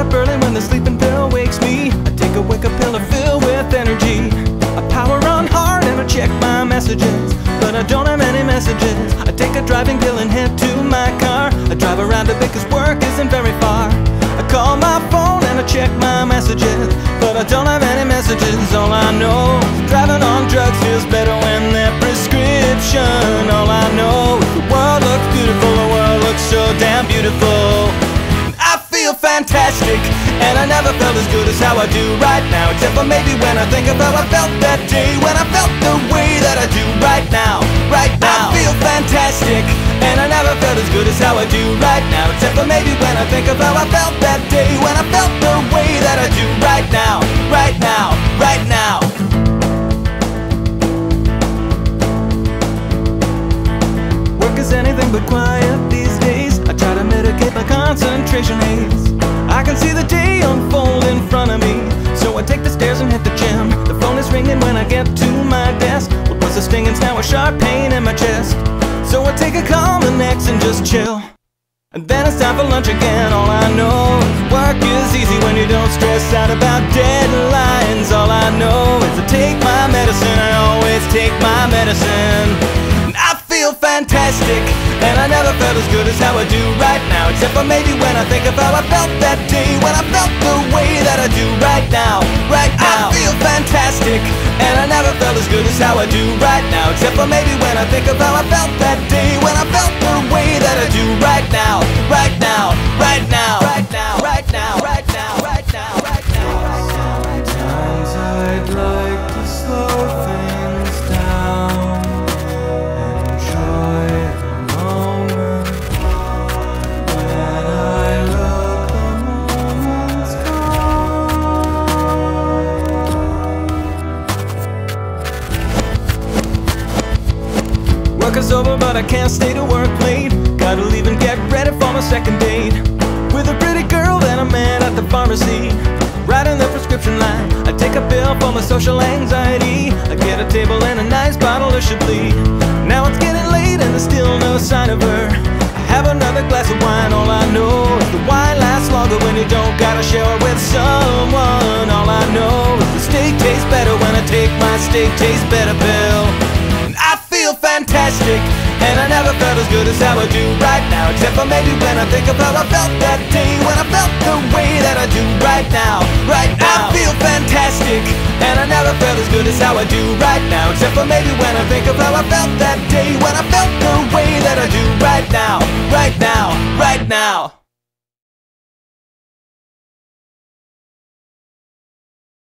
up early when the sleeping pill wakes me. I take a wake-up pill to fill with energy. I power on hard and I check my messages, but I don't have any messages. I take a driving pill and head to my car. I drive around a bit cause work isn't very far. I call my phone and I check my messages, but I don't have any messages. All I know is driving on drugs feels better when they're prescription. All I know is the world looks beautiful, the world looks so damn beautiful. I feel fantastic, and I never felt as good as how I do right now, except for maybe when I think of how I felt that day, when I felt the way that I do right now, right now. I feel fantastic, and I never felt as good as how I do right now, except for maybe when I think of how I felt that day, when I felt the way that I do right now, right now, right now. Work is anything but quiet these days. I try to mitigate my concentration haze. I can see the day unfold in front of me, so I take the stairs and hit the gym. The phone is ringing when I get to my desk. What was a sting and now a sharp pain in my chest. So I take a Cominex and just chill, and then it's time for lunch again. All I know is work is easy when you don't stress out about deadlines. All I know is to take my medicine. I always take my medicine. I feel fantastic, and I never felt as good as how I do right now, except for maybe when I think of how I felt that day, when I felt the way that I do right now, right now. I feel fantastic, and I never felt as good as how I do right now, except for maybe when I think of how I felt that day, when I felt the way that I do right now, right now, right now, right now, right now, right now, right now, right now. Sometimes I'd like to slow things down, enjoy the moment. When I look, the moment's gone. Work is over but I can't stay to work late. Gotta leave and get ready for my second date, with a pretty girl and a man at the pharmacy, writing the prescription line. I take a pill for my social anxiety. I get a table and a nice bottle of Chablis. Now it's getting late and there's still no sign of her. I have another glass of wine. All I know is the wine lasts longer when you don't gotta share it with someone. All I know is the steak tastes better when I take my steak tastes better pill. I feel fantastic, and I never felt as good as how I do right now, except for maybe when I think of how I felt that day, when I felt the way that I do right now, right now. I feel fantastic, and I never felt as good as how I do right now, except for maybe when I think of how I felt that day, when I felt the way that I do right now, right now, right now.